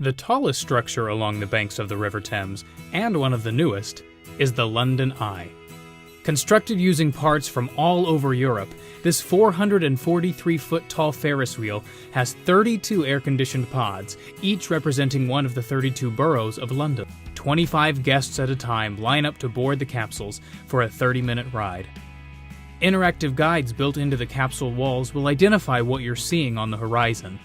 The tallest structure along the banks of the River Thames, and one of the newest, is the London Eye. Constructed using parts from all over Europe, this 443-foot tall Ferris wheel has 32 air-conditioned pods, each representing one of the 32 boroughs of London. 25 guests at a time line up to board the capsules for a 30-minute ride. Interactive guides built into the capsule walls will identify what you're seeing on the horizon.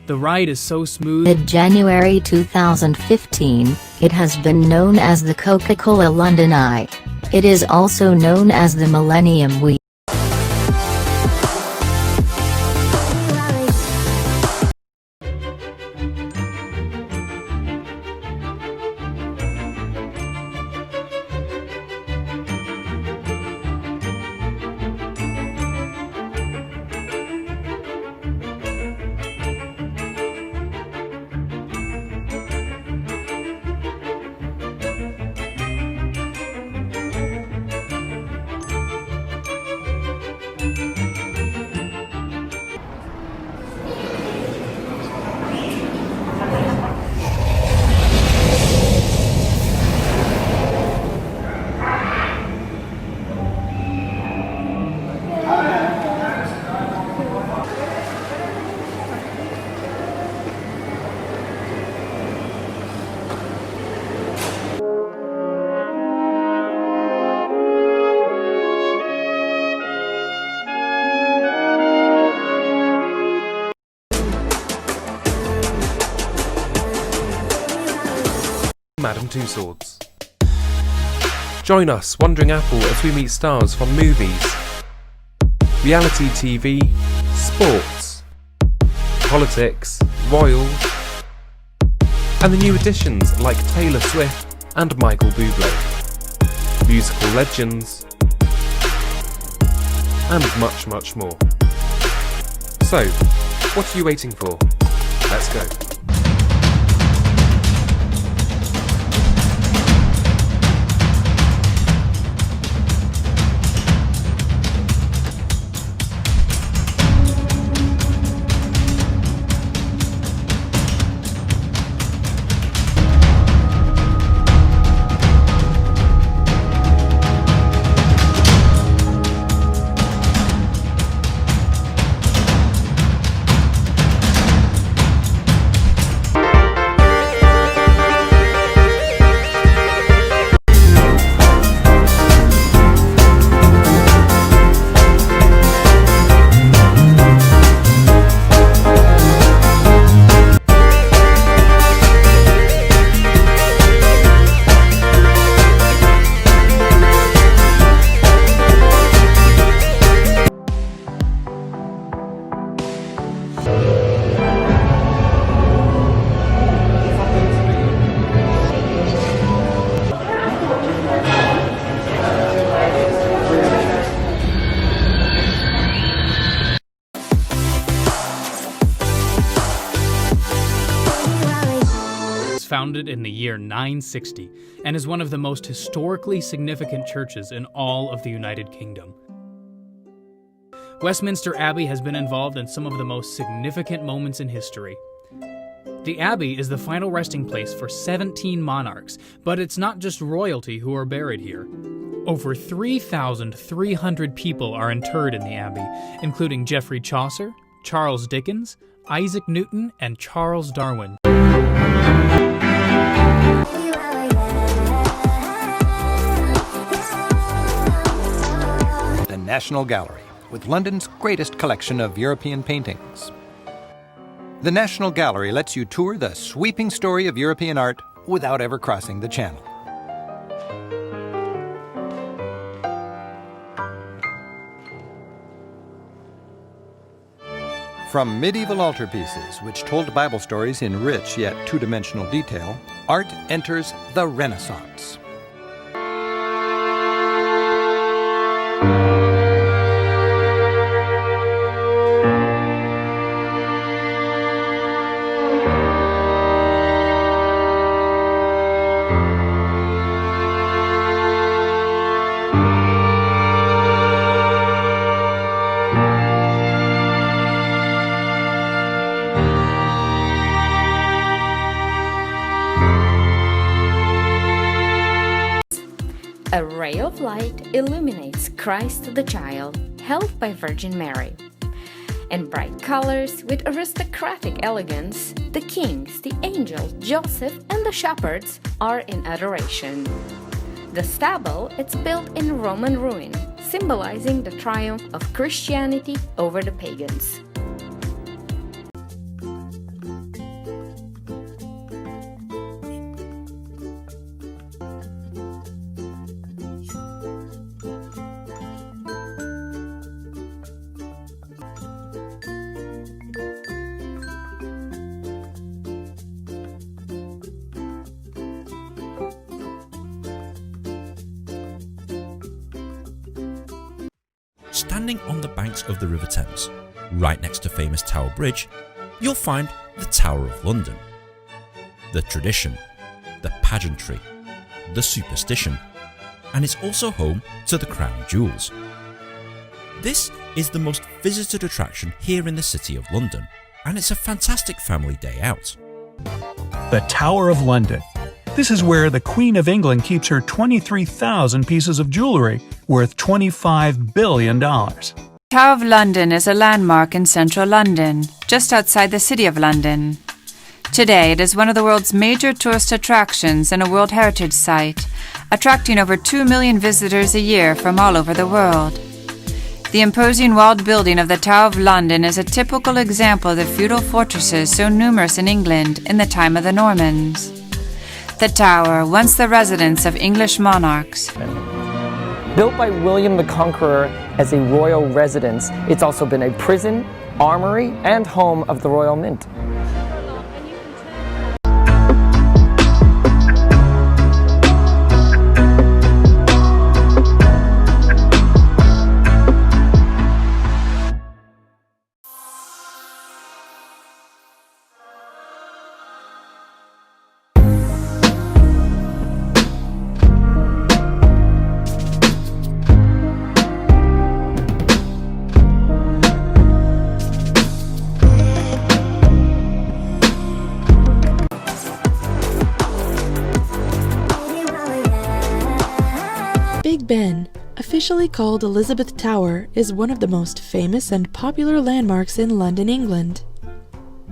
The ride is so smooth. In January 2015, it has been known as the Coca-Cola London Eye. It is also known as the Millennium Wheel. Madame Tussauds. Join us, Wandering Apple, as we meet stars from movies, reality TV, sports, politics, royals, and the new additions like Taylor Swift and Michael Bublé, musical legends, and much, much more. So, what are you waiting for? Let's go. Founded in the year 960 and is one of the most historically significant churches in all of the United Kingdom. Westminster Abbey has been involved in some of the most significant moments in history. The Abbey is the final resting place for 17 monarchs, but it's not just royalty who are buried here. Over 3,300 people are interred in the Abbey, including Geoffrey Chaucer, Charles Dickens, Isaac Newton, and Charles Darwin. The National Gallery, with London's greatest collection of European paintings. The National Gallery lets you tour the sweeping story of European art without ever crossing the Channel. From medieval altarpieces, which told Bible stories in rich yet two-dimensional detail, art enters the Renaissance. A ray of light illuminates Christ the child, held by Virgin Mary. In bright colors, with aristocratic elegance, the kings, the angels, Joseph, and the shepherds are in adoration. The stable is built in Roman ruin, symbolizing the triumph of Christianity over the pagans. Standing on the banks of the River Thames, right next to famous Tower Bridge, you'll find the Tower of London. The tradition, the pageantry, the superstition, and it's also home to the crown jewels. This is the most visited attraction here in the City of London, and it's a fantastic family day out. The Tower of London. This is where the Queen of England keeps her 23,000 pieces of jewellery worth $25 billion. Tower of London is a landmark in central London, just outside the City of London. Today, it is one of the world's major tourist attractions and a World Heritage Site, attracting over 2 million visitors a year from all over the world. The imposing walled building of the Tower of London is a typical example of the feudal fortresses so numerous in England in the time of the Normans. The tower, once the residence of English monarchs. Built by William the Conqueror as a royal residence, it's also been a prison, armory, and home of the Royal Mint. Big Ben, officially called Elizabeth Tower, is one of the most famous and popular landmarks in London, England.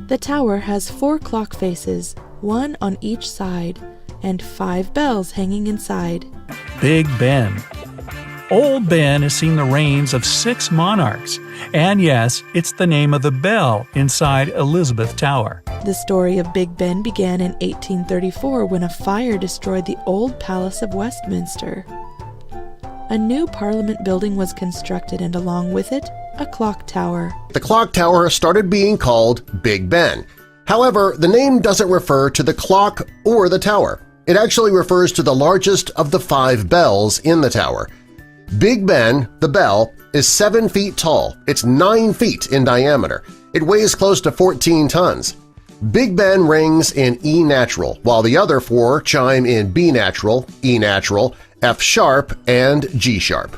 The tower has 4 clock faces, 1 on each side, and 5 bells hanging inside. Big Ben. Old Ben has seen the reigns of 6 monarchs, and yes, it's the name of the bell inside Elizabeth Tower. The story of Big Ben began in 1834 when a fire destroyed the old Palace of Westminster. A new Parliament building was constructed, and along with it, a clock tower. The clock tower started being called Big Ben. However, the name doesn't refer to the clock or the tower. It actually refers to the largest of the 5 bells in the tower. Big Ben, the bell, is 7 feet tall. It's 9 feet in diameter. It weighs close to 14 tons. Big Ben rings in E natural, while the other 4 chime in B natural, E natural, F sharp, and G sharp.